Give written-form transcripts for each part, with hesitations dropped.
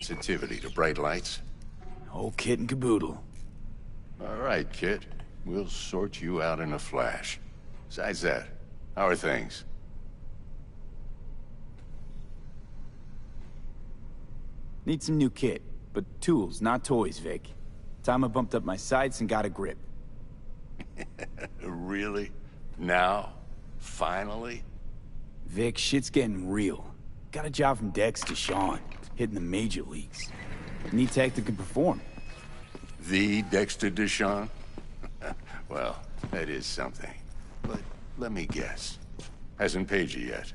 Sensitivity to bright lights? Whole kit and caboodle. All right, kid. We'll sort you out in a flash. Besides that, how are things? Need some new kit, but tools, not toys, Vic. Time I bumped up my sights and got a grip. Really? Now? Finally? Vic, shit's getting real. Got a job from Dex to Sean, hitting the major leagues. Need tech that can perform. The Dexter Deshawn? Well, that is something. But let me guess. Hasn't paid you yet.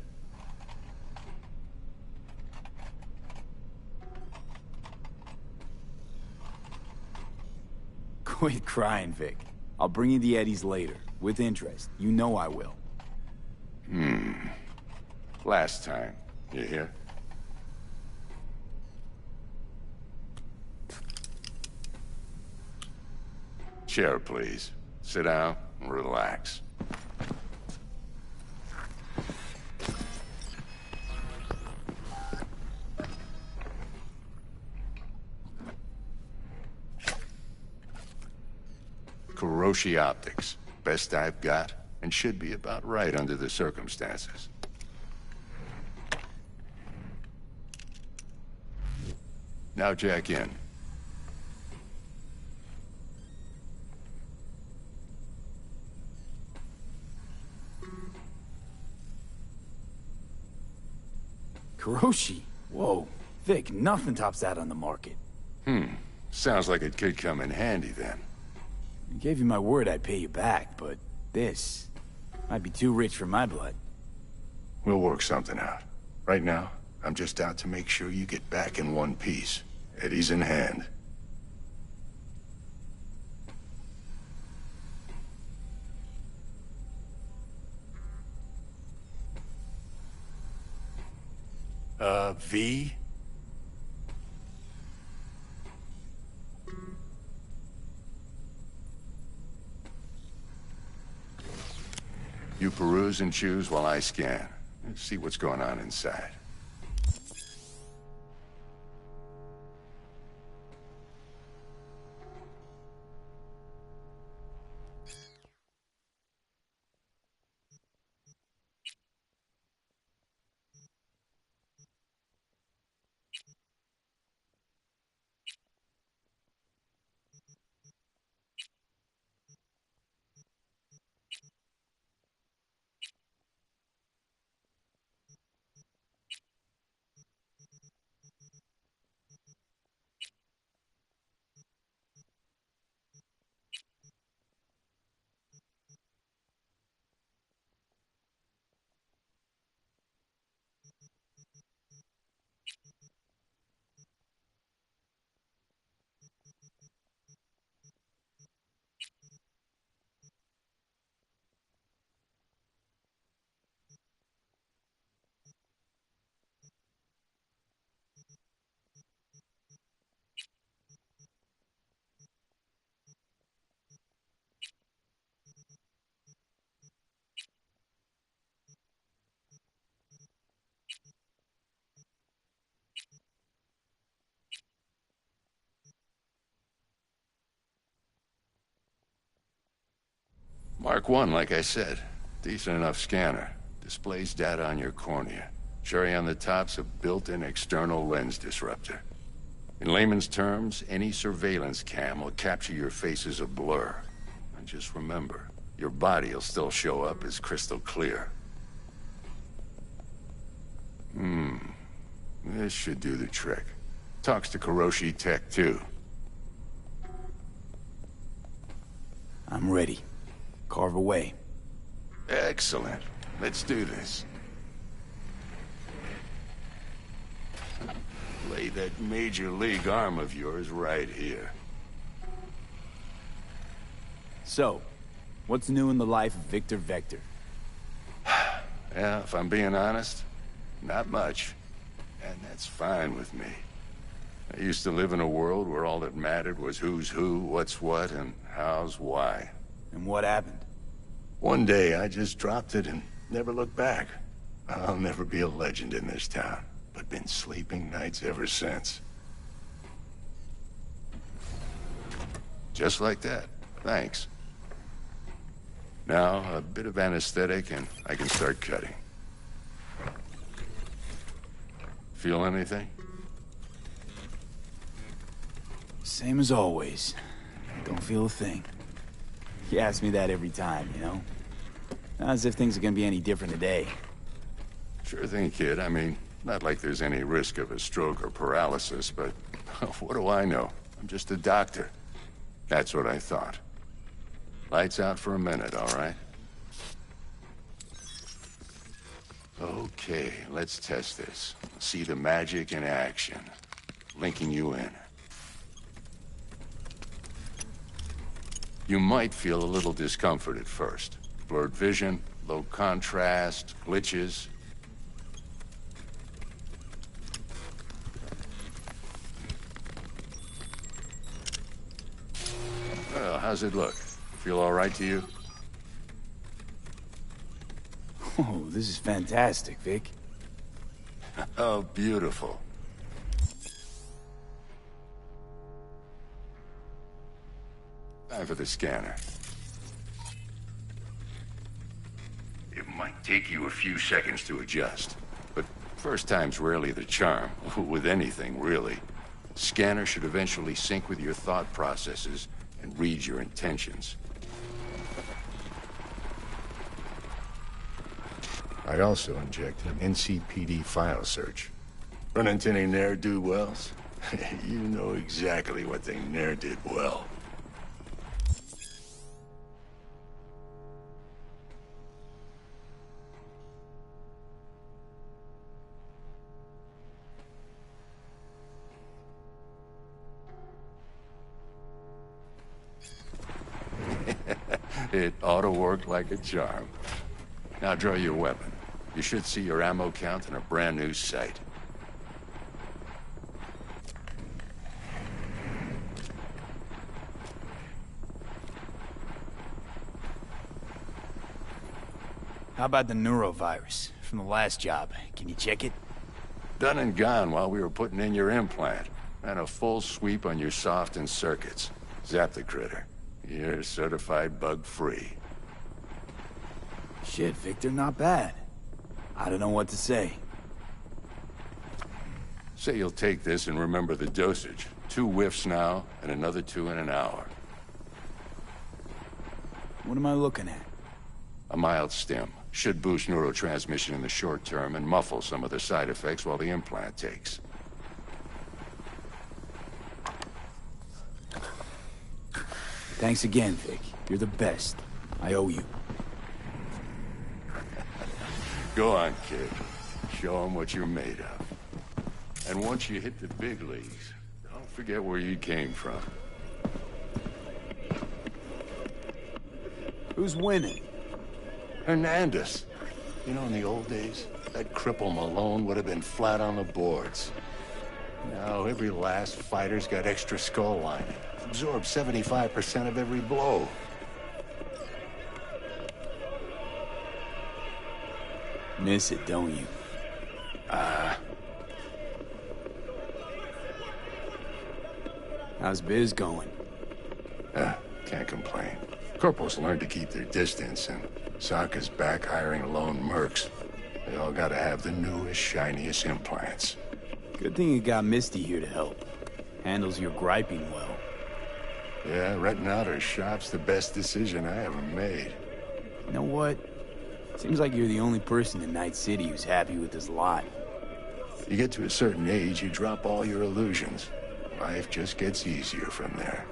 Quit crying, Vic. I'll bring you the eddies later, with interest. You know I will. Last time. You hear? Chair, please. Sit down and relax. Kiroshi Optics. Best I've got, and should be about right under the circumstances. Now jack in. Kiroshi? Whoa. Vic, nothing tops that on the market. Sounds like it could come in handy then. I gave you my word I'd pay you back, but this might be too rich for my blood. We'll work something out. Right now, I'm just out to make sure you get back in one piece. Eddie's in hand. V? You peruse and choose while I scan. See what's going on inside. Mark 1, like I said. Decent enough scanner. Displays data on your cornea. Cherry on the top's a built-in external lens disruptor. In layman's terms, any surveillance cam will capture your face as a blur. And just remember, your body will still show up as crystal clear. This should do the trick. Talks to Kiroshi Tech, too. I'm ready. Carve away. Excellent. Let's do this. Lay that major league arm of yours right here. So, what's new in the life of Victor Vector? Yeah, if I'm being honest, not much. And that's fine with me. I used to live in a world where all that mattered was who's who, what's what, and how's why. And what happened? One day, I just dropped it and never looked back. I'll never be a legend in this town, but been sleeping nights ever since. Just like that. Thanks. Now, a bit of anesthetic and I can start cutting. Feel anything? Same as always. Don't feel a thing. You ask me that every time, you know? Not as if things are gonna be any different today. Sure thing, kid. I mean, not like there's any risk of a stroke or paralysis, but what do I know? I'm just a doctor. That's what I thought. Lights out for a minute, all right? Okay, let's test this. See the magic in action. Linking you in. You might feel a little discomfort at first. Blurred vision, low contrast, glitches. Well, how's it look? Feel all right to you? Oh, this is fantastic, Vic. Oh, beautiful. Time for the scanner. It might take you a few seconds to adjust, but first time's rarely the charm, with anything, really. Scanner should eventually sync with your thought processes and read your intentions. I also inject an NCPD file search. Run into any ne'er-do-wells? You know exactly what they ne'er did well. It ought to work like a charm. Now draw your weapon. You should see your ammo count in a brand new sight. How about the neurovirus from the last job? Can you check it? Done and gone while we were putting in your implant. And a full sweep on your soft and circuits. Zap the critter. You're certified bug-free. Shit, Victor, not bad. I don't know what to say. Say you'll take this and remember the dosage. 2 whiffs now, and another 2 in an hour. What am I looking at? A mild stim. Should boost neurotransmission in the short term and muffle some of the side effects while the implant takes. Thanks again, Vic. You're the best. I owe you. Go on, kid. Show them what you're made of. And once you hit the big leagues, don't forget where you came from. Who's winning? Hernandez. You know, in the old days, that cripple Malone would have been flat on the boards. Now, every last fighter's got extra skull lining. Absorbs 75% of every blow. Miss it, don't you? How's biz going? Can't complain. Corpos learned to keep their distance, and Sokka's back hiring lone mercs. They all gotta have the newest, shiniest implants. Good thing you got Misty here to help. Handles your griping well. Yeah, renting out her shop's the best decision I ever made. You know what? Seems like you're the only person in Night City who's happy with this lot. You get to a certain age, you drop all your illusions. Life just gets easier from there.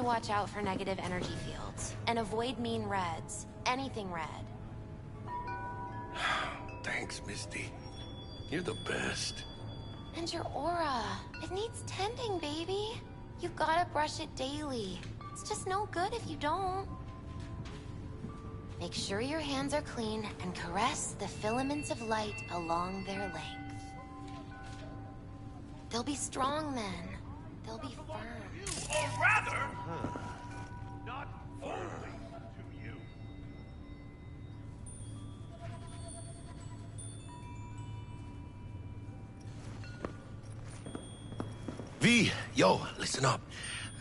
Watch out for negative energy fields, and avoid mean reds. Anything red. Thanks, Misty. You're the best. And your aura. It needs tending, baby. You've gotta brush it daily. It's just no good if you don't. Make sure your hands are clean and caress the filaments of light along their length. They'll be strong then. They'll be firm. Or rather, not only to you. V, yo, listen up.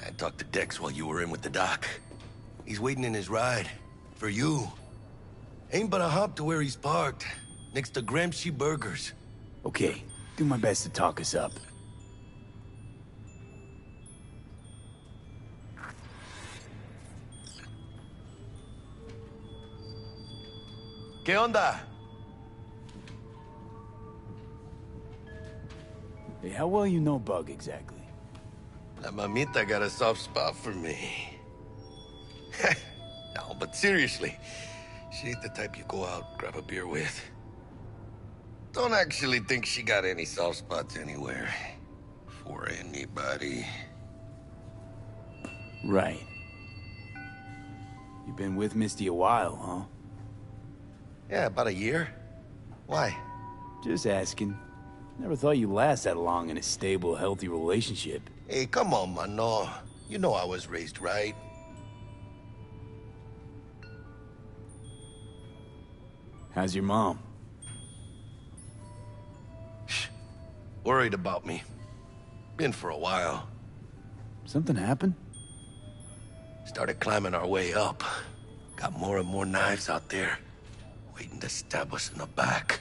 I talked to Dex while you were in with the doc. He's waiting in his ride. For you. Ain't but a hop to where he's parked. Next to Gramsci Burgers. Okay, do my best to talk us up. ¿Qué onda? Hey, how well you know Bug exactly? La mamita got a soft spot for me. No, but seriously, she ain't the type you go out, grab a beer with. Don't actually think she got any soft spots anywhere. For anybody. Right. You've been with Misty a while, huh? Yeah, about a year. Why? Just asking. Never thought you'd last that long in a stable, healthy relationship. Hey, come on, mano. You know I was raised right. How's your mom? Worried about me. Been for a while. Something happened? Started climbing our way up. Got more and more knives out there. Waiting to stab us in the back.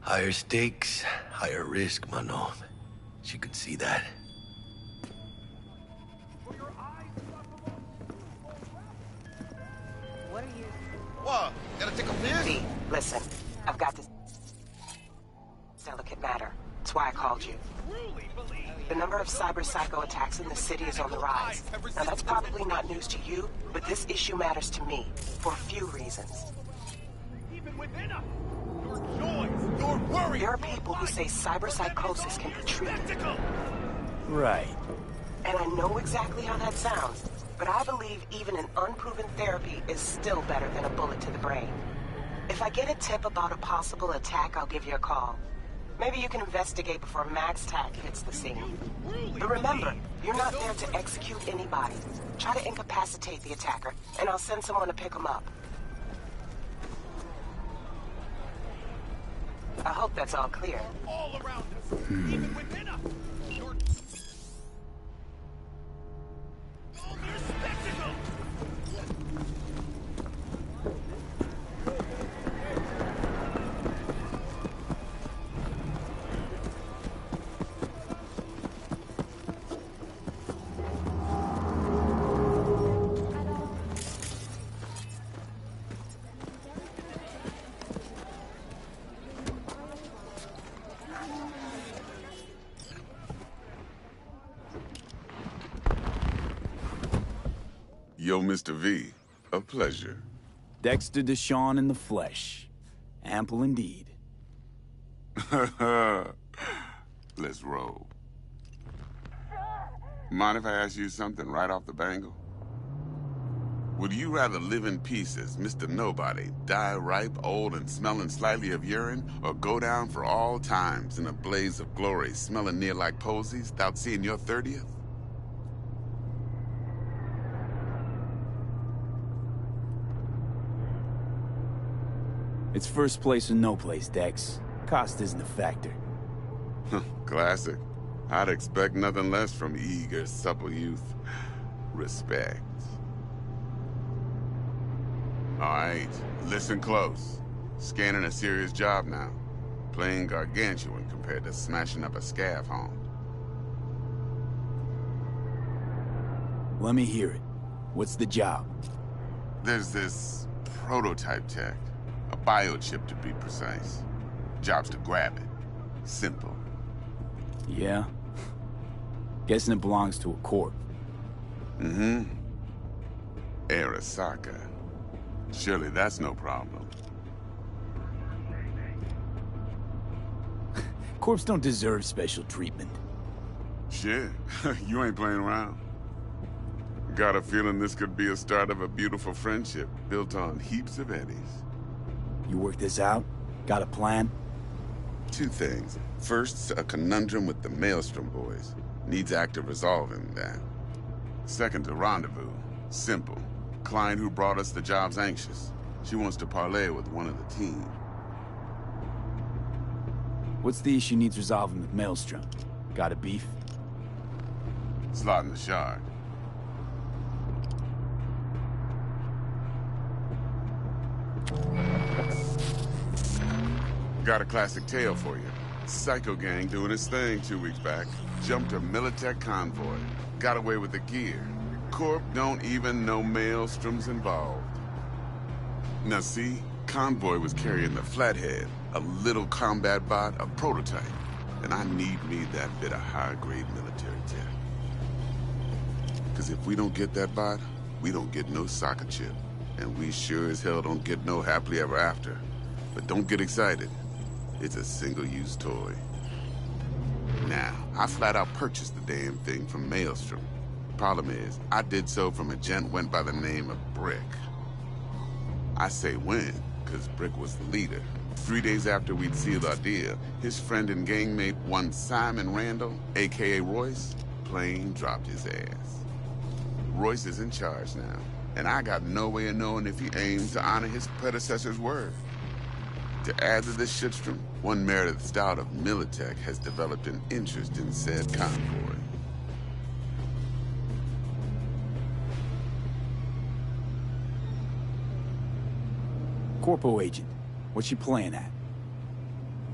Higher stakes, higher risk, mano. She could see that. What are you... What? Gotta take a piss? V, listen. I've got this delicate matter. That's why I called you. The number of cyber-psycho attacks in the city is on the rise. Now, that's probably not news to you, but this issue matters to me for a few reasons. Even within us, your joys, your worries. There are people who say cyber-psychosis can be treated. Right. And I know exactly how that sounds, but I believe even an unproven therapy is still better than a bullet to the brain. If I get a tip about a possible attack, I'll give you a call. Maybe you can investigate before Max Tack hits the scene. But remember, you're not there to execute anybody. Try to incapacitate the attacker, and I'll send someone to pick him up. I hope that's all clear. All around us, even within us. Your mere spectacle. Yo, Mr. V, a pleasure. Dexter Deshawn in the flesh. Ample indeed. Let's roll. Mind if I ask you something right off the bangle? Would you rather live in peace as Mr. Nobody, die ripe, old, and smelling slightly of urine, or go down for all times in a blaze of glory, smelling near like posies, without seeing your 30th? It's first place or no place, Dex. Cost isn't a factor. Classic. I'd expect nothing less from eager, supple youth. Respect. All right, listen close. Scanning a serious job now. Playing gargantuan compared to smashing up a scav home. Let me hear it. What's the job? There's this prototype tech. A biochip, to be precise. Job's to grab it. Simple. Yeah? Guessing it belongs to a corp. Mm-hmm. Arasaka. Surely that's no problem. Corps don't deserve special treatment. Shit, you ain't playing around. Got a feeling this could be a start of a beautiful friendship built on heaps of eddies. You work this out? Got a plan? Two things. First, a conundrum with the Maelstrom boys. Needs active resolving that. Second, a rendezvous. Simple. Client who brought us the job's anxious. She wants to parlay with one of the team. What's the issue needs resolving with Maelstrom? Got a beef? Slot in the shard. Got a classic tale for you. Psycho gang doing his thing 2 weeks back. Jumped a Militech convoy. Got away with the gear. Corp don't even know Maelstrom's involved. Now see, convoy was carrying the Flathead, a little combat bot, a prototype. And I need me that bit of high-grade military tech. Because if we don't get that bot, we don't get no soccer chip. And we sure as hell don't get no happily ever after. But don't get excited. It's a single-use toy. Now, I flat out purchased the damn thing from Maelstrom. Problem is, I did so from a gent went by the name of Brick. I say when, because Brick was the leader. 3 days after we'd sealed our deal, his friend and gangmate, one Simon Randall, a.k.a. Royce, plain dropped his ass. Royce is in charge now, and I got no way of knowing if he aims to honor his predecessor's word. To add to this shitstrom, one Meredith Stout of Militech has developed an interest in said convoy. Corpo agent. What's she playing at?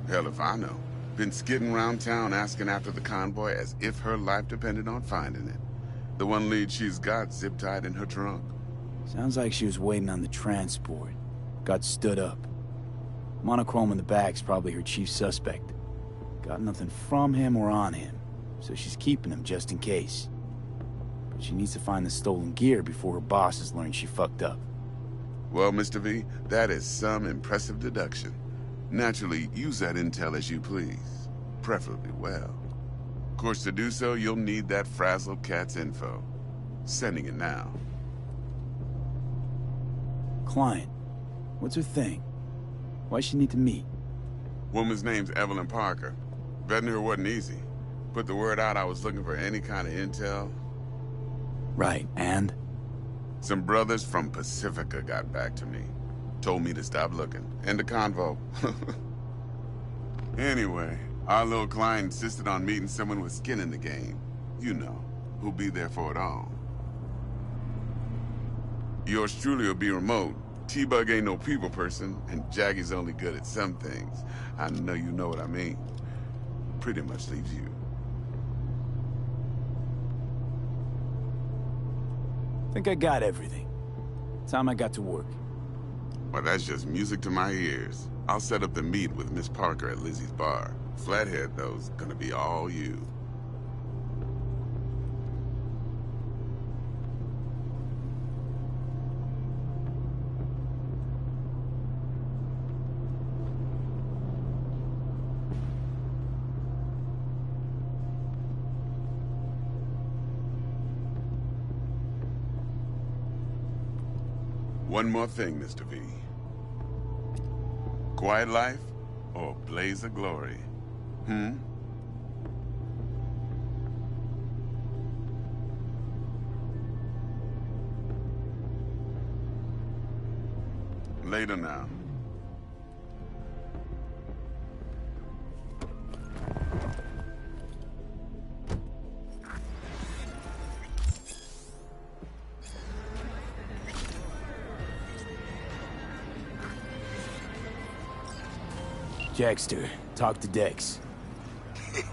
Hell if I know. Been skidding around town asking after the convoy as if her life depended on finding it. The one lead she's got zip-tied in her trunk. Sounds like she was waiting on the transport. Got stood up. Monochrome in the back's probably her chief suspect. Got nothing from him or on him, so she's keeping him just in case. But she needs to find the stolen gear before her bosses learn she fucked up. Well, Mr. V, that is some impressive deduction. Naturally, use that intel as you please. Preferably well. Of course, to do so, you'll need that frazzled cat's info. Sending it now. Client. What's her thing? Why'd she need to meet? Woman's name's Evelyn Parker. Vetting her wasn't easy. Put the word out I was looking for any kind of intel. Right, and? Some brothers from Pacifica got back to me. Told me to stop looking. End the convo. Anyway, our little client insisted on meeting someone with skin in the game. You know, who'll be there for it all. Yours truly will be remote. T-Bug ain't no people person, and Jaggy's only good at some things. I know you know what I mean. Pretty much leaves you. Think I got everything. Time I got to work. Well, that's just music to my ears. I'll set up the meet with Miss Parker at Lizzie's bar. Flathead, though's gonna be all you. One more thing, Mr. V. Quiet life or blaze of glory? Later now. Jackster, talk to Dex.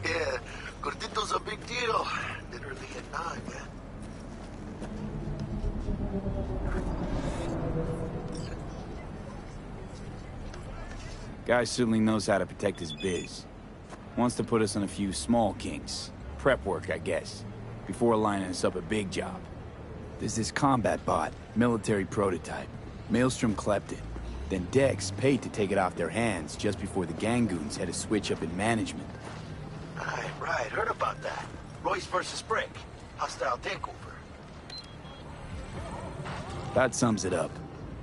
Yeah, Gordito's a big deal. Literally a nine, yeah. Guy certainly knows how to protect his biz. Wants to put us on a few small kinks. Prep work, I guess. Before lining us up a big job. There's this combat bot, military prototype. Maelstrom clept it. Then Dex paid to take it off their hands just before the Gangoons had a switch up in management. Right. Heard about that. Royce versus Brick. Hostile takeover. That sums it up.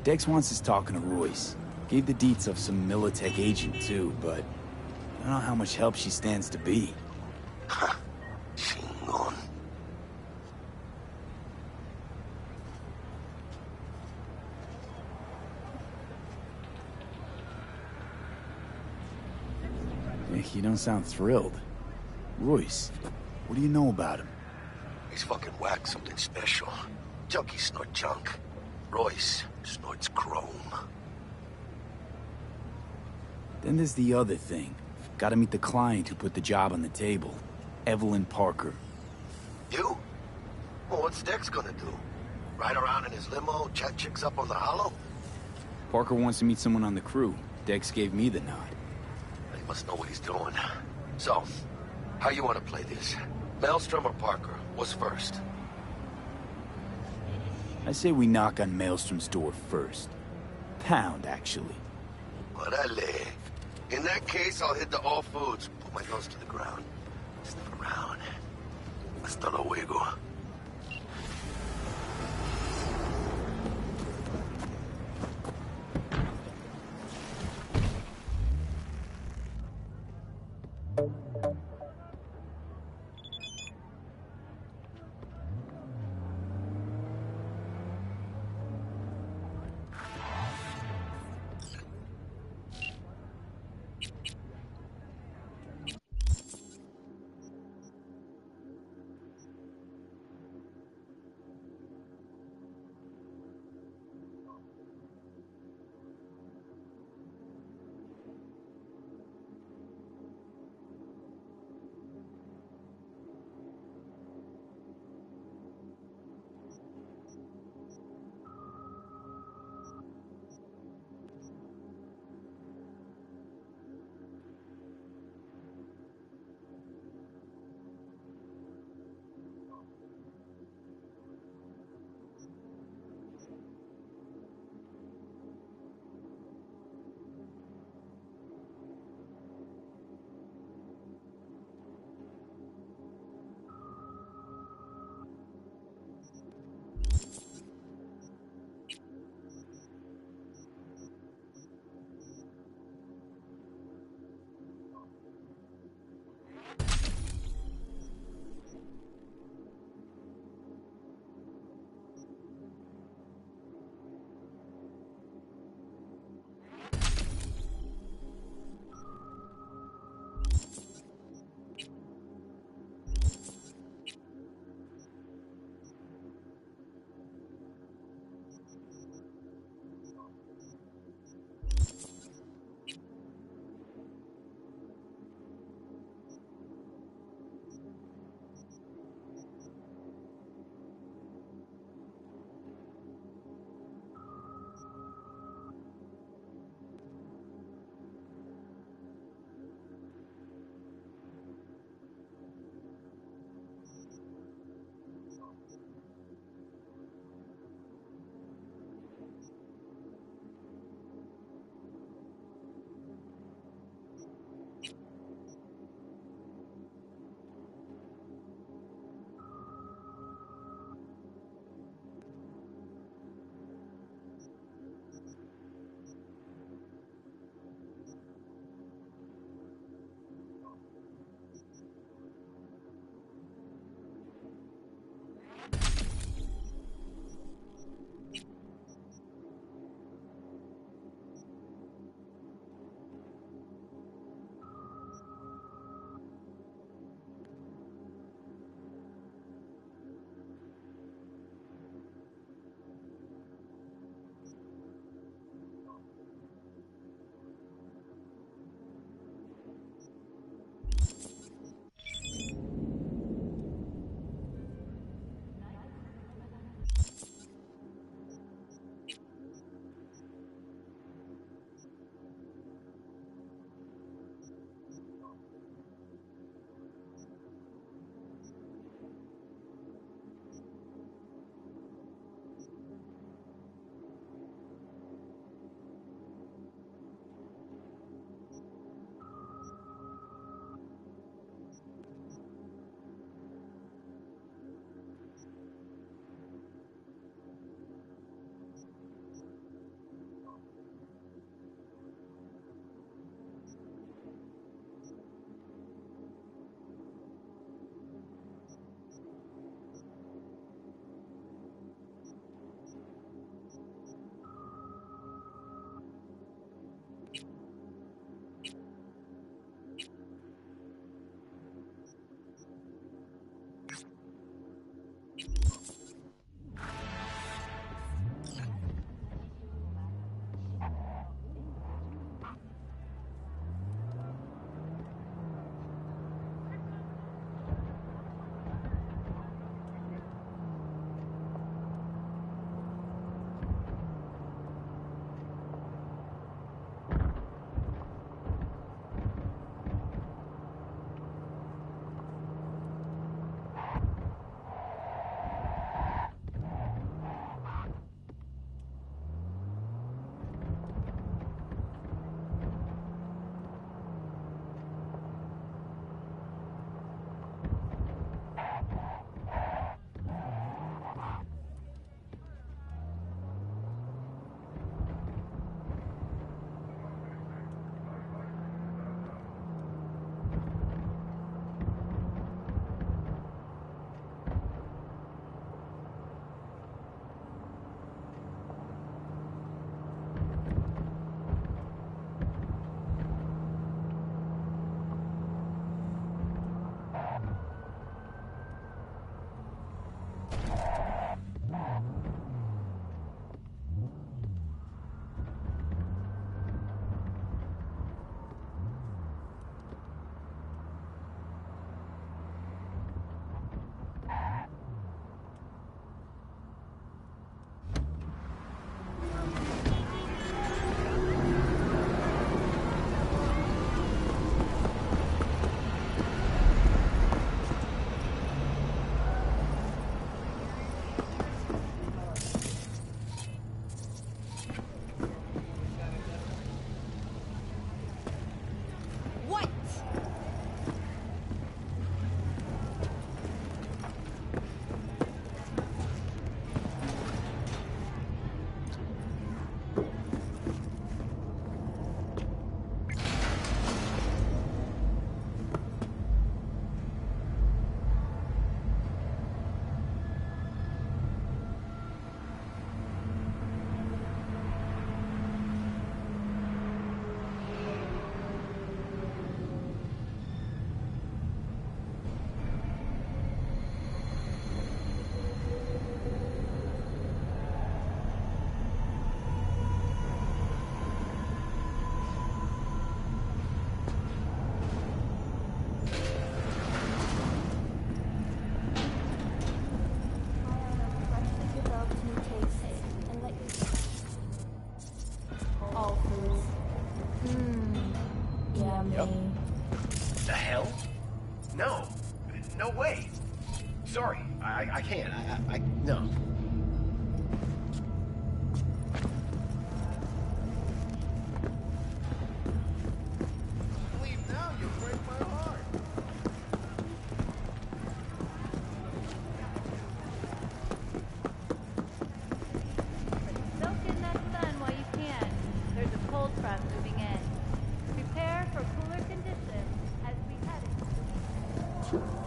Dex wants us talking to Royce. Gave the deets of some Militech agent too, but I don't know how much help she stands to be. Chingon. You don't sound thrilled. Royce, what do you know about him? He's fucking whacked something special. Junkies snort junk. Royce snorts chrome. Then there's the other thing. Gotta meet the client who put the job on the table. Evelyn Parker. You? Well, what's Dex gonna do? Ride around in his limo, chat chicks up on the hollow? Parker wants to meet someone on the crew. Dex gave me the nod. He must know what he's doing. So, how you want to play this? Maelstrom or Parker? What's first? I say we knock on Maelstrom's door first. Pound, actually. Orale. In that case, I'll hit the all foods. Put my nose to the ground. Sniff around. Hasta luego. Yep. The hell? No. No way. Sorry, I can't. No. Leave now, you break my heart. Soak in that sun while you can. There's a cold front moving in. Prepare for cooler conditions as we head into